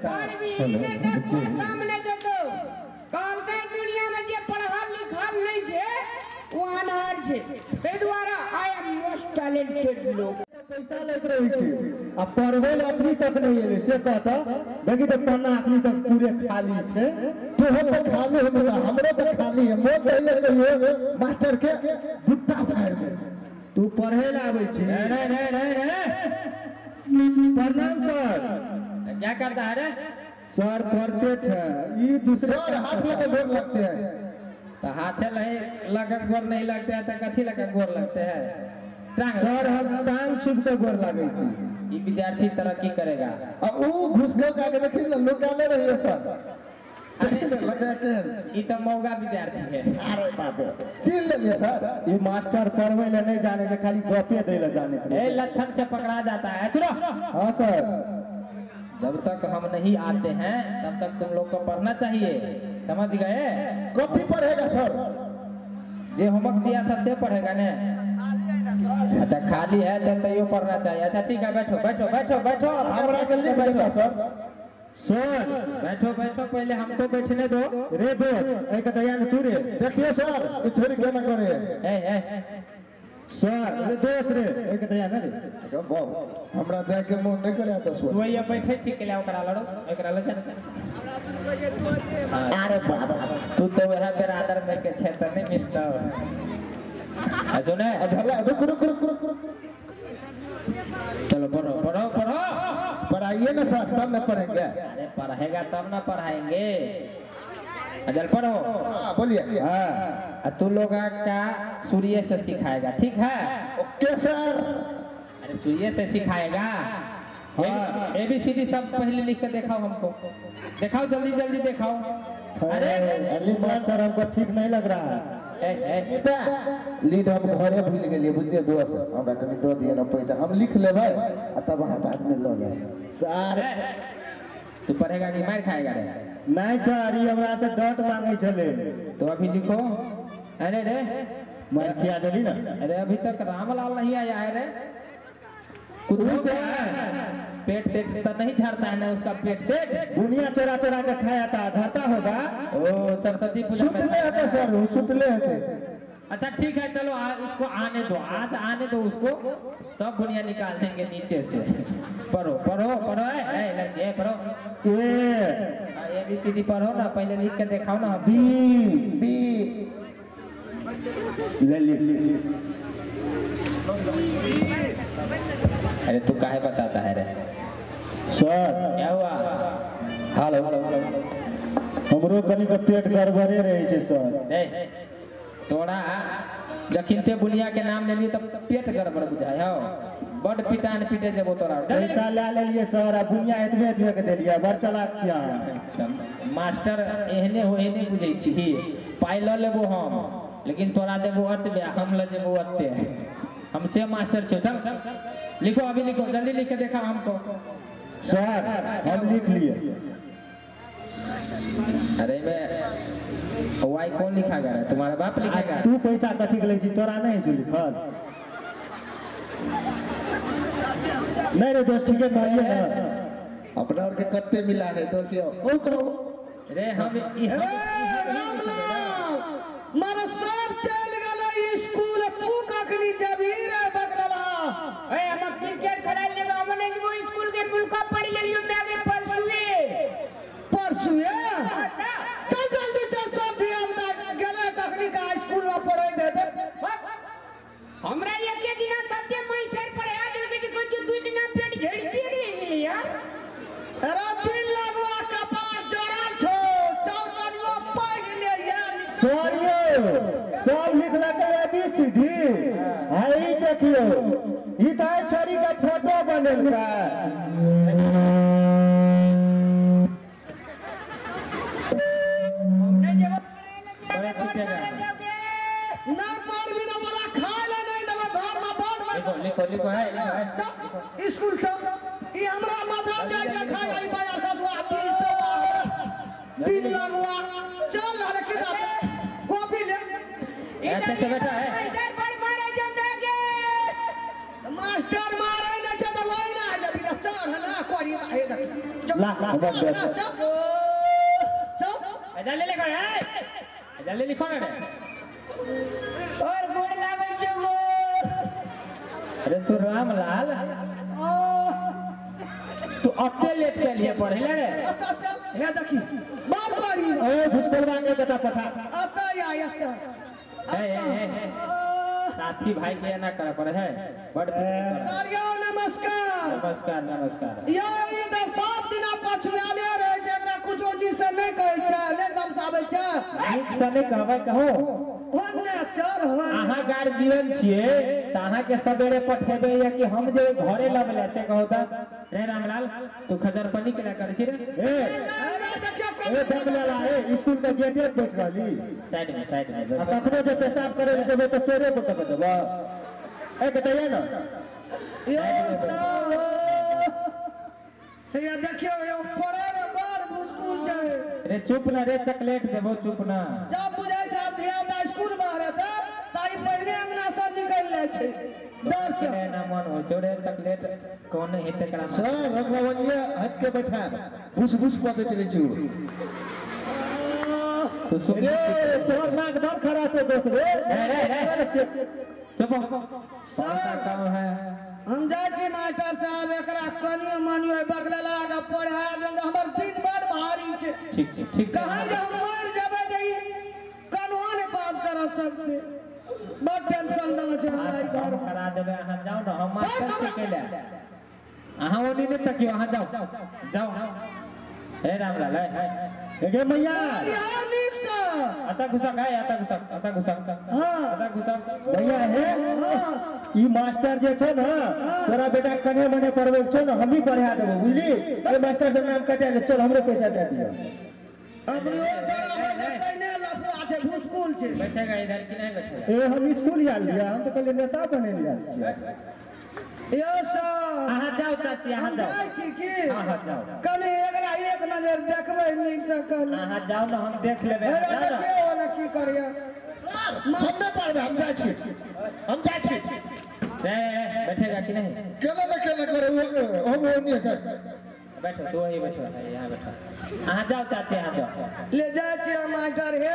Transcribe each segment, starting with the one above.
काम नहीं देतो काम के दुनिया में जे पढ़ल लिखल नहीं छे वो अनार छे ए द्वारा आई एम मोस्ट टैलेंटेड लोग पैसा लेत रही छी अब पढ़वे अखनी तक नहीं एले से कहता देखि तो पन्ना अखनी तक पूरे खाली छे तो हम तो खाली हो हमरो तो खाली है मोट पहले कहियो मास्टर के गुट्टा फाड़ दे तू पढ़े ला आवे छी रे प्रणाम सर क्या करता है रे सर पढ़ते थे ये दूसरे हाथ लगे गोर लगते हैं तो हाथे लगा गोर नहीं लगते हैं तो कथी लगा गोर लगते हैं सर हम टांग छुप के गोर लागे छी ये विद्यार्थी तरक्की करेगा और वो घुसगल का के देखिए ना लोग गाले रही है सर ये तो मौगा विद्यार्थी है अरे बाप रे चिल ले सर ये मास्टर पढ़वे ले नहीं जाने के खाली गपे दे ले जाने के ए लक्षण से पकड़ा जाता है सुनो हां सर जब तक हम नहीं आते हैं तब तक तुम लोग को पढ़ना चाहिए समझ गए कॉपी पढ़ेगा सर जे होमवर्क दिया था से पढ़ेगा ने अच्छा खाली है तो यो पढ़ना चाहिए अच्छा ठीक है बैठो बैठो बैठो बैठो हमरा के लिए बैठो सर बैठो बैठो पहले हमको बैठने दो रे दोस्त एक दयान तू रे देखिए सर तू छोरी क्या न करे ए सर रे दोस्त रे एक दयान रे हमरा जाय के मन नहीं करे तो सर तू ये बैठे छी के ले ओकरा लड़ो एकरा ले चल अरे बाबा तू तो वह बिरादर में के क्षेत्र नहीं मिलता अजो ने रुक रुक रुक रुक चलो पढ़ो पढ़ो पढ़ो पढ़ाइए ना सर तब न पढ़ेंगे अरे पढ़ेगा तब ना पढ़ाएंगे अजल पढ़ो बोलिए हाँ तू लोग का सूर्य से सिखाएगा ठीक है ओके सर अरे सूर्य से सिखाएगा ABCD सब पहले लिख कर दिखाओ हमको दिखाओ जल्दी जल्दी दिखाओ अरे मास्टर हमको ठीक नहीं लग रहा है लीड हम घरे भूल गेलिए बुझिए दोस्त हमरा कनी दो दिए न पैसा हम लिख लेबै तब हम बाद में ल ले सर तू पढ़ेगा कि मार खाएगा रे नहीं सर ये हमरा से डॉट मांगे चले तो अभी लिखो अरे रे मैं किया देली ना अरे अभी तक रामलाल नहीं आया है रे कुछ पेट देख तो नहीं झड़ता है ना उसका पेट देख दुनिया चोरा चोरा के खाया था धरता होगा ओ सरस्वती पूजा में सुतले होते सर सुतले होते अच्छा ठीक है चलो उसको आने दो आज आने दो उसको सब बुनिया निकाल देंगे नीचे से पढ़ो पढ़ो पढ़ो लड़के पढ़ो ABCD पढ़ो ना पहले लिख के दिखाओ ना बी ले अरे तू काहे बताता है रे सर क्या हुआ हेलो हमरो कनी का पेट गड़बड़े रहे छे सर तोड़ा जखिनते बुलिया के नाम ले लिए तब पेट गड़बड़ बुझाय हो बड़ पिटान पीटे जब तोरा पैसा ले लिए सर बुनिया एतबे एतबे के दे दिया बड़ चालाक छिया मास्टर एहने हो एहने बुझै छी पाई ल लेबो हम लेकिन तोरा देबो अतबे हम ल जेबो अतबे हमसे मास्टर छो चल लिखो अभी लिखो जल्दी लिख के दिखाओ हमको सर हम लिख लिए अरे मैं वाई कौन लिखागा तुम्हारा बाप लिखेगा तू पैसा कथी के ले छी तोरा नहीं छी लिखल नहीं रे दोस्त ठीक है कहिए ना अपना और के कत्ते मिला रे दोस्तियों ओ करो रे हम मारा सब चल गेलो स्कूल तू कखनी जबी रे बगला ए हम क्रिकेट खेलाइ लेबे हमने वो स्कूल के फुल कप पड़ी लेलियो बैगे परसुए कल जल्दी चल सब भी हम गेले कखनी का स्कूल में पढ़ाई दे दे हमरा एक के दिन सत्य मास्टर पढ़ा देल के कुछ दू दिन पेट झड़ती रही यार अरे दिन लगवा कपार जोड़ा छो चौकनियो पाई ले यार सोनियो सब लिखला के ABCD हाई देखियो ई त छोरी का फोटो बनल का हमने जब ना पढ़ भी ना बोला खा ले नहीं ना घर में बोर्ड में लिखो है स्कूल सब ई हमरा माथा चाट के खाई आई बाजार का दुआ दिन लगवा चल हर किताब कॉपी ले अच्छा से बैठा है मास्टर मारे ना चल वही ना जब चढ़ ना कोरी ला बस जल्दी लिखो जल्दी लिखो ना रे और गोड़ लागल छे गो अरे तू रामलाल तू अकेले लेट के लिए पढ़े रे हे देखी बार बारी ए घुसखोरवा के बेटा पठा आता या साथी भाई के ना कर पड़े है बड़ सारियो नमस्कार नमस्कार नमस्कार यार ई तो सब दिना पछुआले रहे जेकरा कुछो जी से नहीं कहै छै ले दमसाबै छै एक सने कहबै कहो होने चल होने अहाँ गार्जियन छिए त अहाँ के सबेरे पठेबे या कि हम जे घरे लबले से कहू त रे रामलाल तू खजर पनी के कर छी रे अरे देखियो ए दमलाला ए स्कूल के गेटे बैठ रहली साइड में आ कखनो जे पेशाब करे देबे तो तोरे को तक देबा ए कतैया ना ये देखियो ये पड़े रे बार स्कूल छै रे चुप ना रे चॉकलेट देबो चुप ना जब बुझाय छै धिया दा स्कूल बाहर त ताई पहिने अंगना से निकल ले छै डर से ना मन हो छोड़े चॉकलेट कौन हेते करा सर रखवनिया हट के बैठा भूस भूस पते चले छी तू सुन रे छोड़ नाक दम खड़ा से दोस्त रे चुप कौन काम है हम जाय छी मास्टर साहब एकरा कनियो मानियो बगले लागा पढ़ा दे हमर दिन बड़ भारी छै ठीक ठीक कहां जे हम मर जाबे दई कानून ने पास कर सकते बड़ टेंशन न छै हमरा घर करा देबे अहाँ जाओ ना हम मास्टर से केले अहाँ ओनी ने तकियो अहाँ जाओ जाओ हे रामलाल गे मैया यार नीक से आता घुसक है आता घुसक हां भैया हे ई मास्टर जे छै ना तोरा बेटा कने मने पढ़बै छै ना हम ही पढ़ा देबो बुझली ए मास्टर से नाम कटा ले चल हमरे पैसा दे दियो अपनी वो छोड़ा कने लफुआ छै स्कूल छै बैठेगा इधर कि नहीं बैठेगा ए हम स्कूल आल लिया हम तो कल नेता बने लिया यो सर अहाँ जाओ चाची अहाँ जाओ जाय छी की अहाँ जाओ कने एकरा एक नजर देखबै नीक से कल अहाँ जाओ ना हम देख लेबे अरे जाओ ना देखियो वाला की करिया हम नहीं पढ़बे हम जाय छी रे बैठेगा कि नहीं केला करे वो हम नहीं छै बैठो तू वही बैठो यहाँ बैठो अहाँ जाओ चाची अहाँ जाओ ले जाय छी मास्टर हे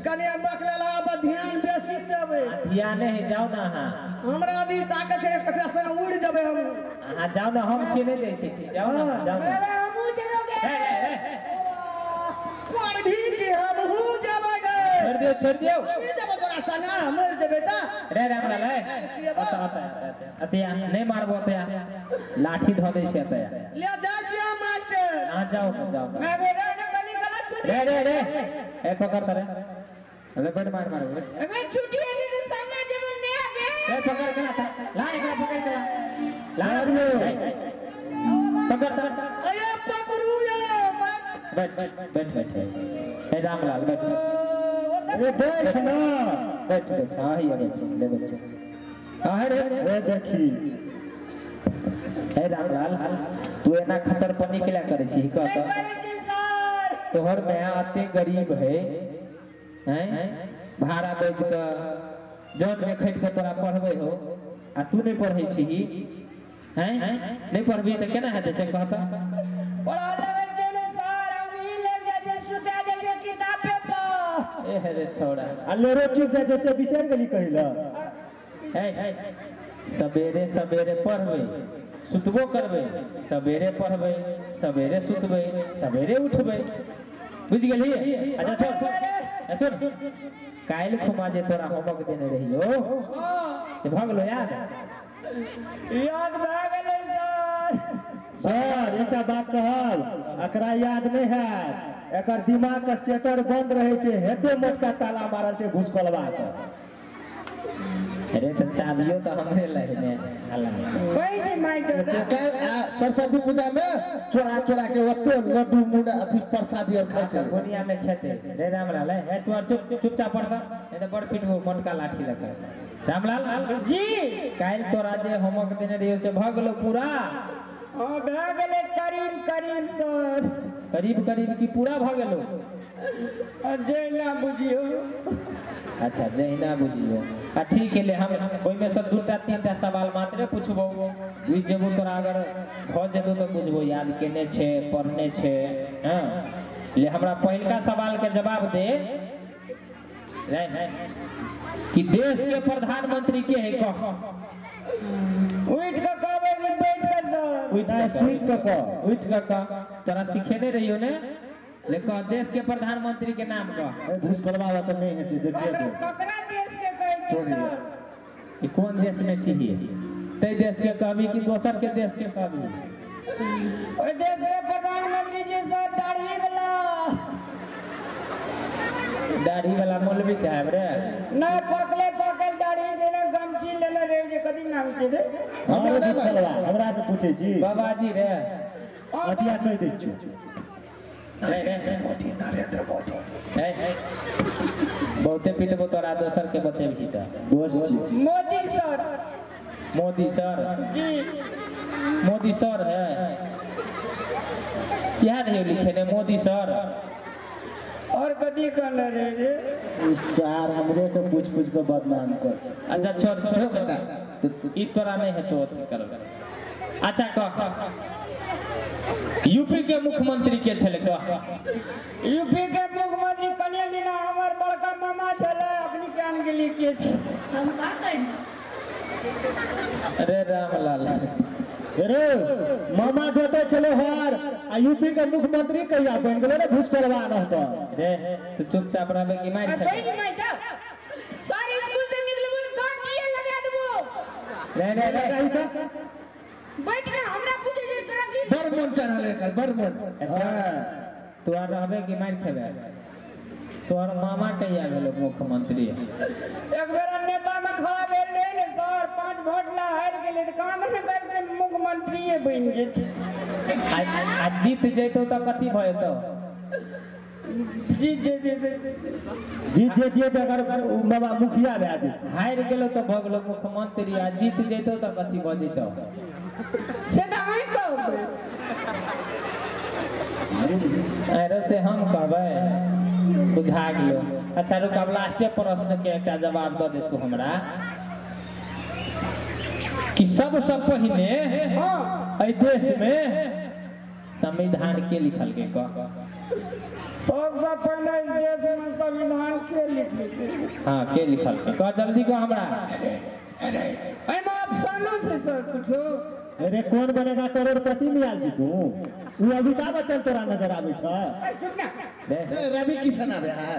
कने बकला ला पर ध्यान बेसी देबै ध्यान नहीं जाओ ना अहाँ हमरा भी ताकत छै एकरा संग उड़ जेबै हम अहाँ जाओ ना हम छी नहीं देखते छी जाओ ना जाओ ना अरे हमहू जेबे कोन भी के हमहू जेबै गे छोड़ दियो की जेबै तोरा संग मर जेबै त रे रामलाल आता अतिया नहीं मारबो अतिया लाठी धो दे छै अतिया ले जाय छी मास्टर आ जाओ मैं बेटा ने कनी गलत छुट्टी रे ए पकड़ करे अरे बड़ मार अबे छुट्टी है के सामने जब ने आ गए ए पकड़ के ला एकरा पकड़ के ला पकड़ अरे पकड़ू ये बैठ ए रामलाल बैठ अरे बैठ ना बैठ हां ये बैठ ले बैठ हां रे देखी ए रामलाल तू एना खचर पनी केला करे छी कह तो सर तोहर में आते गरीब है हैं भाड़ा बेच के जन में खट के तोरा पढ़बे हो आ तू नहीं पढ़ै छी हैं नहीं पढ़बी त केना हेतै से कहता पढ़ा लगे चले सर हम ही ले जाते सुता देंगे किताब पे ए रे छोड़ा अल्ले रो चुप जा जैसे बिचार गली कहिला सवेरे सवेरे पढ़बे सुतबो करबे सवेरे पढ़बे सवेरे सुतबे सवेरे उठबे बुझ गेली अच्छा छोड़ काल खुमा जे तोरा होमवर्क देने रहियो से भगलो याद भाग गेले सर एकटा बात कहब एकरा याद नहीं है एकर दिमाग का सेटर बंद रहे छे हेते मोटका ताला मारल छे घुसखोलवा के अरे तो चाबियो तो हमरे लहने हल्ला कोई जी माइटर सरस्वती पूजा में चोरा के ओते लड्डू मुंडा अथी प्रसादी और खाए छे दुनिया में खेते रे रामलाल है तू चुपचाप पढ़ता नहीं तो बड़ पिटबो मोटका लाठी लगा रामलाल जी काल तोरा जे होमवर्क देने रहियो से भ गेलो पूरा हां भाग गेले करीब सर करीब की पूरा भ गेलो जैना बुझियो अच्छा जहिना बुझियो आ ठीक है ले हम ओइ में से दूटा तीनटा सवाल मात्र पूछबो बुझ जेबो तोरा अगर भ जेतो तो बुझबो याद केने छे पढ़ने छे हां ले हमरा पहिलका सवाल के जवाब दे रे कि देश के प्रधानमंत्री के है कह उठ के कहबे कि बैठ के सर उठ के सुइत के कह उठ के कह तोरा सिखेने रहियो ने लेकिन देश के प्रधानमंत्री के नाम कह भूस्खलवा तो नहीं है देखिए ककरा देश के कहै छी सर ई कौन देश में छी तै देश के कहबी कि दोसर के देश के कहबी ओइ देश के प्रधानमंत्री जी सर दाढ़ी वाला मौलवी साहब रे ना पकले दाढ़ी देने गमछी लेले रे जे कदी नाम छै रे हमरा से पूछे छी बाबाजी रे अटिया कह दै छी रे मोदी नरेंद्र मोदी हे बहुते पिटबो तोरा दोसर के बतेबी त दोस्त छी मोदी सर जी मोदी सर है क्या नहीं लिखे ने मोदी सर और कदी कहले रे जे सार हमरे से पूछ के बदनाम कर अच्छा छोड़ ई तोरा नहीं है तो अथी कर अच्छा कह यूपी के मुख्यमंत्री के छले कह यूपी के मुख्यमंत्री कने दिना हमर बड़का मामा छले अपनी कान के लिए के छी हम का कहि अरे रामलाल अरे मामा जोते चले हार आ यूपी के मुख्यमंत्री कहिया बन गेले रे भूस्खलवा रहता रे तू चुपचाप रहबे कि मार अरे खाबे भाई जा सारे स्कूल से निकले बोले तो किए लगा देबो रे बैठ के हमरा पूछे जे तोरा की बरमन चढ़ा लेकर बरमन हां तू आ रहबे कि मार खाबे तोहर मामा कहिया गेलो मुख्यमंत्री एक बेर नेता में खड़ा भेल रहे ने सर 5 वोट ला हार गेले त काम में बैठ के मुख्यमंत्री बन जेते आज जीत जैतो त कथि भएतो जीत जे अगर बाबा मुखिया भए जे हार गेलो त भ गेलो मुख्यमंत्री आ जीत जैतो त कथि भ जैतो से त आइ कहबै अरे से हम कहबै बुझा गेलो अच्छा रुक अब लास्टे प्रश्न के एकटा जवाब द दे तू हमरा कि सबसे पहले हां एहि देश में संविधान के लिखल के कह सबसे पहले इस देश में संविधान के लिखल हां के लिखल के कह जल्दी कह हमरा एमे ऑप्शनो छै सर कुछो अरे कौन बनेगा करोड़पति मियाल जी तू वो अमिताभ बच्चन तोरा नजर आवे छ चुप ना रे रवि किशन आवे है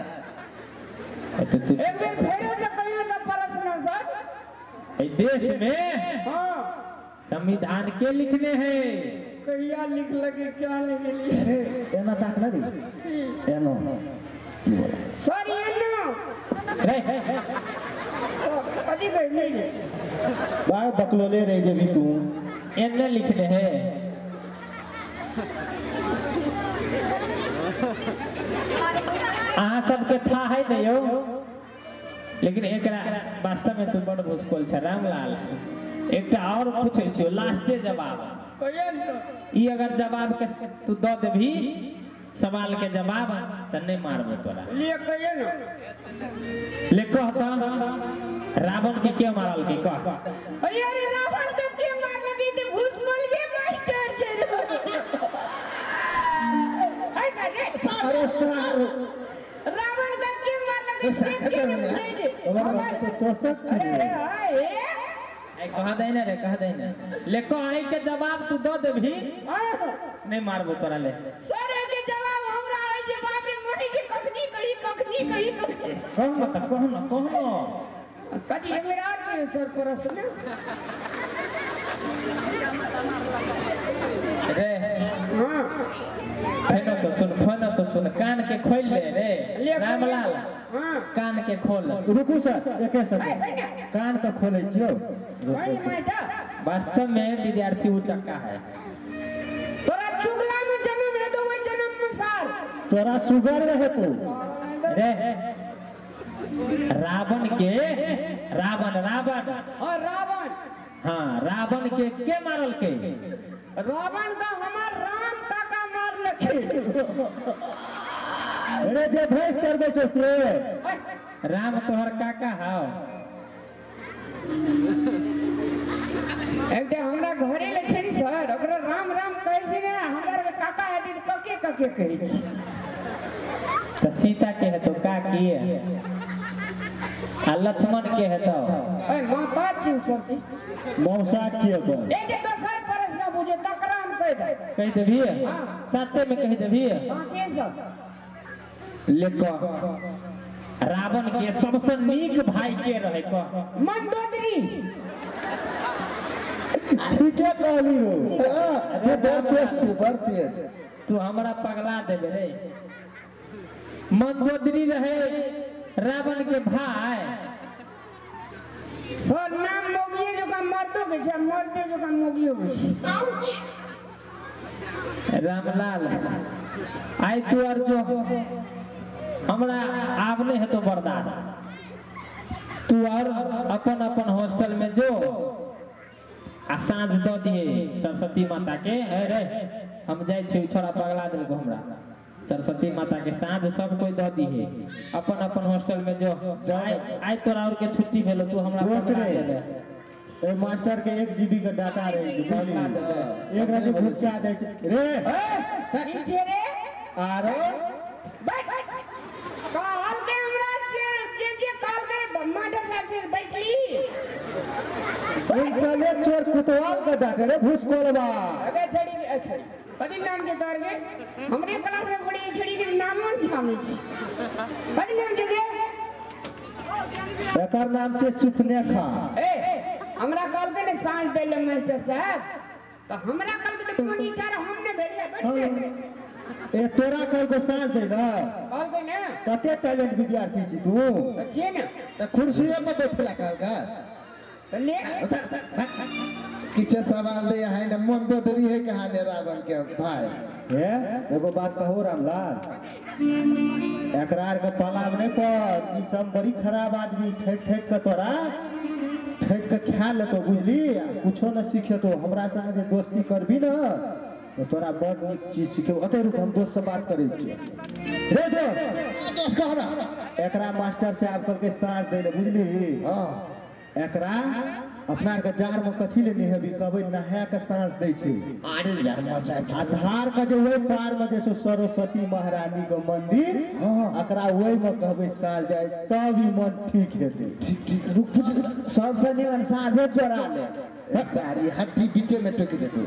तू एक बेर फेरे से कहियो त प्रश्न सर एहि देश में हां संविधान के लिखने हैं कहिया लिख लगे क्या लिखली अरे एना ताक ना रे एनो सर ये ना रे कदी कहि नहीं बा बकलोले रे जे भी तू एने लिखने हैं अहाँ सबके था है नहीं हो लेकिन एकरा वास्तव में तू बड़ भूसकोल छ रामलाल एकटा और पूछे छियो लास्टे जवाब कहिया सर ई अगर जवाब के तू द देबी सवाल के जवाब त नहीं मारबो तोरा लिए कहिए ना ले कहता रावण के क्यों मारल के कह अरे रावण के के मार लगी ते भूसकोल के मास्टर छे ऐसा जे अरे सार रावण के के मार लगी से के हमारा तो कोसक छी अरे हाय ए कह दे ना रे कह दे ना ले कह के जवाब तू द देबी नहीं मारबो तोरा ले सर के जवाब हमरा है जे बाप रे मोनी के कखनी कही कह ना कदी हमरा के सर प्रश्न रे हां फनो से सुन कान के खोल ले रे रामलाल हां कान के खोल रुकू सर एके सेकंड कान के खोले छियो भाई माइटा वास्तव में विद्यार्थी उचक्का है तोरा चुगला में जन्म है तो वही जन्म में सार तोरा शुगर रहे तू रे रावण और रावण हाँ रावण के मारल के रावण का हमार राम काका मार लखे अरे जे भैंस चरबै छौ से राम तोहर काका हाओ एकटा हमरा घरे ले छै नी सर ओकरा राम राम कहै छै ने हमरा काका हेती कके कके कहै छै तो सीता के हेतो काकी आ लक्ष्मण के हेतो ए माता छी सर मौसा छियै तो एक दोसर प्रश्न बुझे तकरा हम कह देबी सच्चे में कह देबी साचे सब लेको रावण के सबसे नीक भाई के रहे को मंदोदरी ठीके कहली हो ये बढ़ते तू हमरा पगला देबे रे मंदोदरी रहे रावण के भाई सर नाम मोगिए जो का मर्दो के छै मर्दे जो का मोगियो के छै रामलाल आई तू और जो हमरा आब नहीं है तो बर्दाश्त तू और अपन अपन हॉस्टल में जो आ साँझ दो दिए सरस्वती माता के अरे हम जाए छी छोड़ा पगला दिल को हमरा सरस्वती माता के साँझ सब कोई दो दिए अपन अपन हॉस्टल में जो आई तोरा और के छुट्टी भेलो तू हमरा पगला देबे ए मास्टर के 1 GB का डाटा रहे छै बोली एक रात घुस के आ जाय छै रे नीचे रे आरो बैठ काल के हमरा से जे काल के मास्टर साहब से बैठली पहले चोर कुतवाल का डाटा रे भूसकोलबा अबे छड़ी कदी नाम के तार के हमरे क्लास में पड़ी छड़ी के नाम मन छामी छी कदी नाम के एकर नाम छै सुफनेखा ए हमरा कॉल के ने सांझ देले मास्टर साहब तो हमरा कॉल के मॉनिटर हमने भेजे बैठ ए तोरा कल को साँझ दे ना कॉल के ने कते टैलेंट विद्यार्थी छी तू अच्छे ने त कुर्सी पे बैठला कल का ले किचे सवाल दे है न मंदोदरी है कहानी रावण के भाई है एगो बात कहो रामलाल एकरार के पलाव नहीं पर ई सब बड़ी खराब आदमी ठेक ठेक के तोरा ठेक के खा ले तो बुझली कुछो न सीखे तो हमरा संग जे दोस्ती करबी न तो तोरा बड़ नीक चीज सीखे अते रुक हम दोस्त से बात करे छी रे दोस्त कहरा एकरा मास्टर से आप कल के साँझ दे ले बुझली हां एकरा अपना के जार में कथी ले नहीं कहबै नहा के साँझ दै छै अरे यार मास्टर आधार का जो ओइ पार में जे सरस्वती महारानी के मंदिर एकरा ओइ में कहबै साँझ जाय तब ही मन ठीक हेतै ठीक ठीक रुक सबसे निमन साँझे चोरा ले सारी हड्डी बीचे में टोक देतौ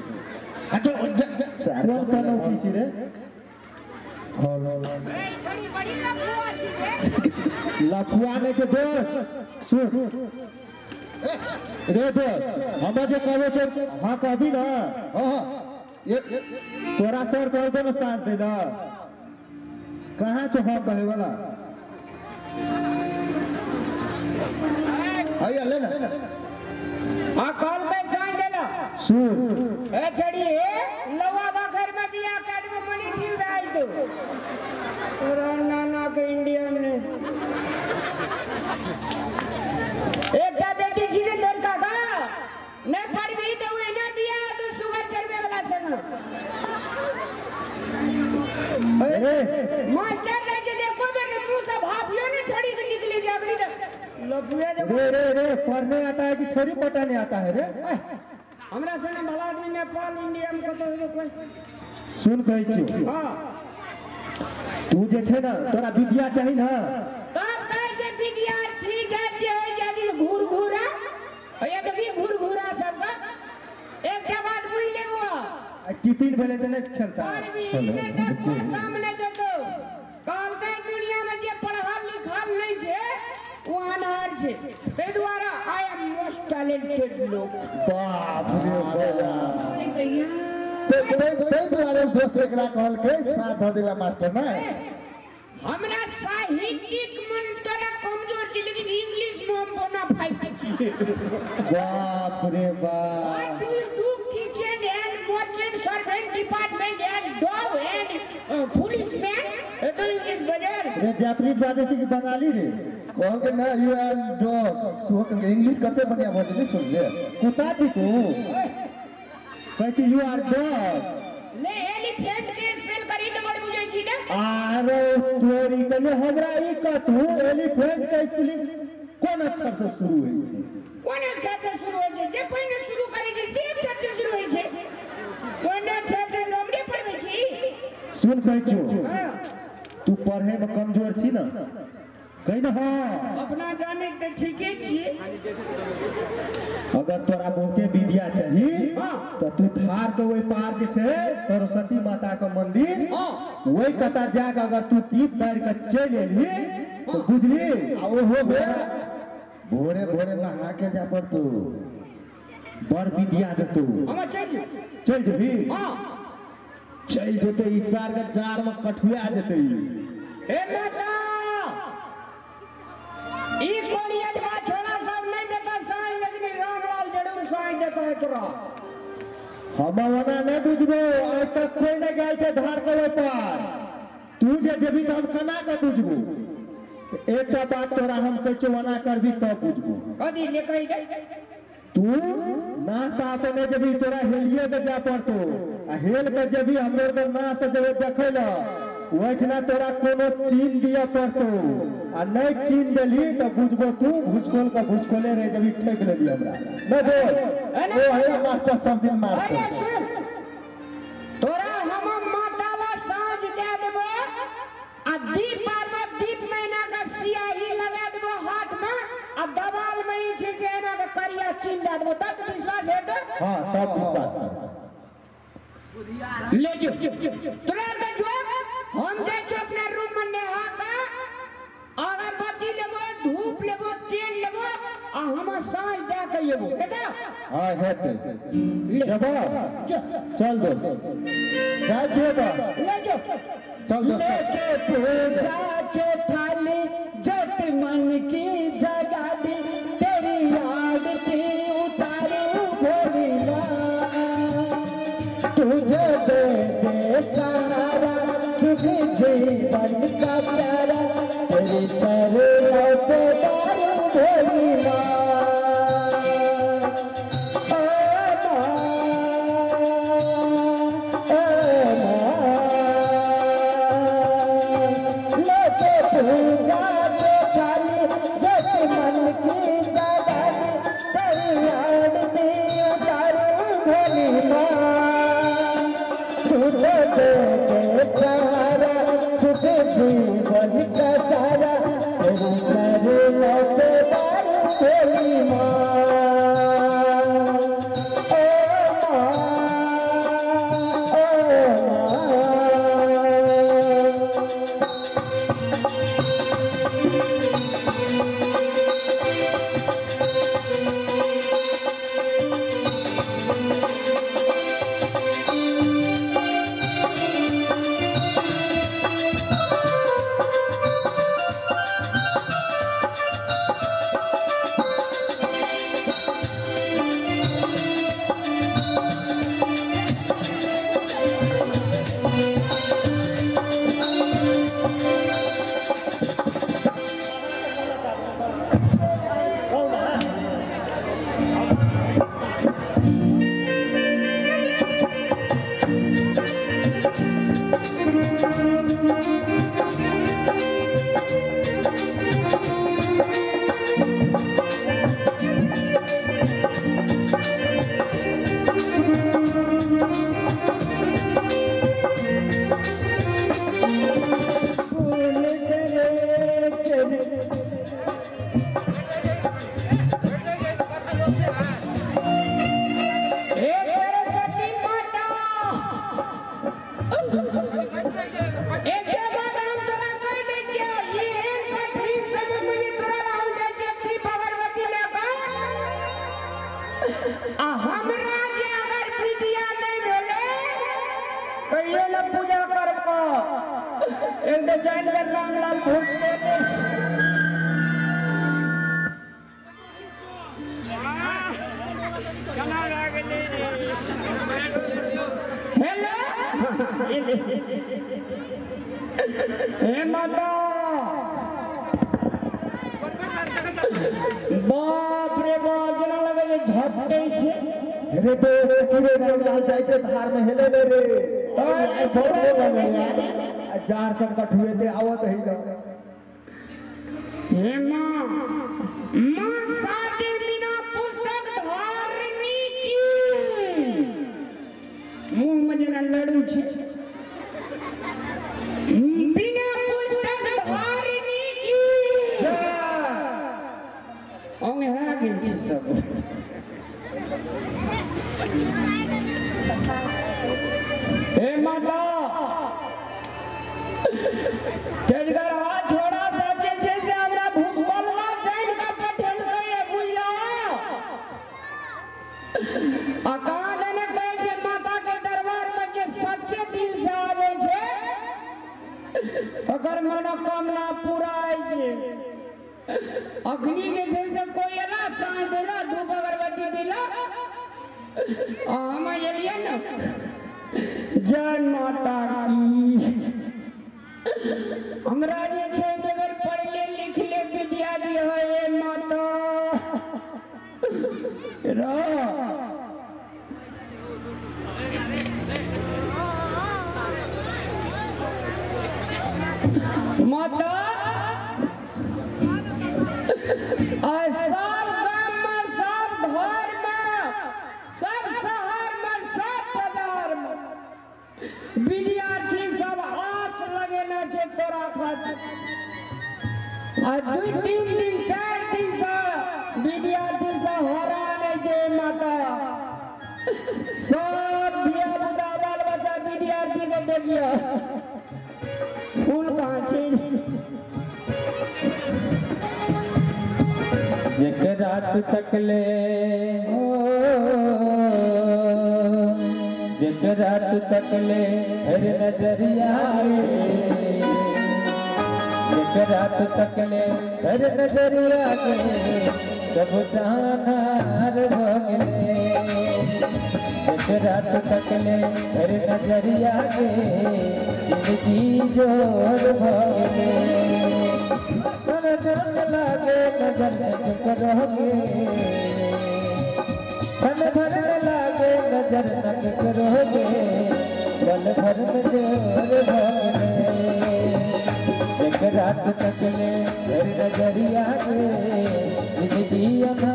हटो सारी तनो की छी रे ए छड़ी बड़ी लफुआ छी रे लफुआ नहीं छै दोस्त सुन रे दोस्त हम जो कहबे छै हां कहबी ना हां ये तोरा सर कह दे ना साँझ दे ना कहां छ हां कहे वाला आइए ले ना हां कॉल पे सांझ देला सुन ए छड़ी लवा बकर में बिया काट में मनी ठीक आई तो तोरा नाना के इंडिया में एक बेटी जी ने दर का ने पढ़ भी तो इने बिया तो सुगर चढ़वे वाला संग अरे मास्टर ने जे देखो मेरे मुंह से भापियो ने छड़ी के निकली जागली लफुए जब रे पढ़ने आता है कि छोरी पटाने आता है रे हमरा संग भला आदमी नेपाल इंडिया में कतो हो कोई सुन कहै छी हां तू जे छै ना तोरा विद्या चाही ना तब कहे छै विद्या ठीक है जे यदि घूर-घूरा ये तो भी घूर-घूरा सब एक के बाद बुझ लेबो टिफिन भेले त नहीं खेलता और भी ने तो कोई काम नहीं देतो काम के दुनिया में जे पढ़ल लिखल नहीं छे वो अनार छे ते द्वारा आई एम मोस्ट टैलेंटेड लोग बाप रे बाप ते द्वारा दोस्त एकरा कहल के साथ ध देला मास्टर ना हमरा साहित्यिक मन तोरा कमजोर छी लेकिन इंग्लिश में हम बना पाई छी बाप रे बाप to kitchen and merchant servant department and dog and policeman तो इंग्लिश बाजार रे जापानीज बाजे छी कि बंगाली रे कहल के ना you are dog so English कते बढ़िया बोले सुन ले कुत्ता छी तू कहै छी यू आर डॉग ले एलिफेंट के स्पेल करी तो बड़ बुझै छी ना आरो तोरी कने हमरा ई कतू एलिफेंट के स्पेलिंग कोन अक्षर से शुरू होय छै? कोन अक्षर से शुरू होय छै? जे पहिने शुरू करै छै से अक्षर से शुरू होय छै। कोन अक्षर से नंबरे पढ़बै छी? सुन कहै छौ तू पढ़े में कमजोर छी ना, कहि ना। हाँ अपना जाने के ठीके छी। अगर तोरा बहुते विद्या चाहिए तो तू थार के ओइ पार जे छै सरस्वती माता के मंदिर ओइ कता जाके अगर तू टीप मार के चल एली तो बुझली आ ओहो भोरे भोरे नहा के जा पड़तो, बड़ विद्या देतो। हम चल जेबी? चल जेते ई सार के जार में कठुआ जेते। हे माता ई कोनिया का छोरा सब नहीं देता साईं, लेकिन रामलाल जरूर साईं देता है तोरा। हम वना नहीं बुझबो, आज तक कोई नहीं गए छे धार के पार। तू जे जेबी तो हम कना के बुझबो। एक बात तोरा हम कह वना करबी तब बुझबो। कदी ले कहि दे तू ना ता तो नहीं जेबी, तोरा हेलिए के जा पड़तो। आ हेल के जेबी हमरे के ना से जेबे देखे ल ओठना तोरा कोनो चीन दिया पड़तो। आ नहीं चीन देली तो बुझबो तू घुसखोल का घुसखोले रह जेबी, ठेक लेबी हमरा। न बोल ओ है मास्टर सब दिन मार। अरे सुन, तोरा हम माताला साँझ दे देबो आ दीप में दीप महीना का सियाही लगा देबो हाथ में आ दवाल में ई छै से एना के करिया चीन दे देबो, तब विश्वास हेतै। हां तब विश्वास कर। ले जो तोरा के जो हम जाय छो अपना रूम में नहा के अगरबत्ती लेबो, धूप लेबो, तेल लेबो आ हम साँझ दे के लेबो। हेतै? हां हेतै। जब चल दोस्त जा छे तो ले जो चल दोस्त। लेके पूजा के थाली जट मन की जगा दी, तेरी आरती उतारू भोलिया। तुझे दे दे सहारा सुख जीवन का प्यारा, तेरी चरणों पे दारू भोलिया। बाप रे बाप, जना लगे झपटे छे। रे दोस्त पूरे रामलाल जाय छे धार में हेले ले रे। छोड़ दे यार, जार संकट हुए थे आवत ही का हे माँ सादे बिना पुस्तक धारनी की मुंह में जना लड़ू छे बिना पुस्तक धारनी की ओंगे है गेल छी सब हे माता तेजगर हाथ छोड़ा सब के छे से हमरा भूसवलवा जान का पठन करे बुझला अकाल ने कहे छे माता के दरबार में के सच्चे दिल से आवे छे अगर मनोकामना पूरा आइ छे अग्नि के छे से कोई एला सांझ देला धूप अगरबत्ती दिला हम एलिए न जय माता की हमरा जे छै बगैर पढ़ले लिखले विद्या दी है हे माता रो माता आइ सब गाम में सब घर में सब शहर में सब बाजार में विद्यार्थी सब आस लगेना छे तोरा खातिर आ 2-3 दिन 4 दिन से विद्यार्थी से हैरान है जे माता सब धिया पुता बाल बच्चा विद्यार्थी के देखिए फूल कहाँ छे रात तक ले रात तक ले हर नजरिया रात तक ले हर नजरिया के जब जाना हर भगले रात तक ले हर नजरिया के जिंदगी जोर भगले लागे नजर करोगे पल भर लागे नजर नक करोगे पल भर में जोर भगले एक रात तक ले नजरिया के जिंदगी अना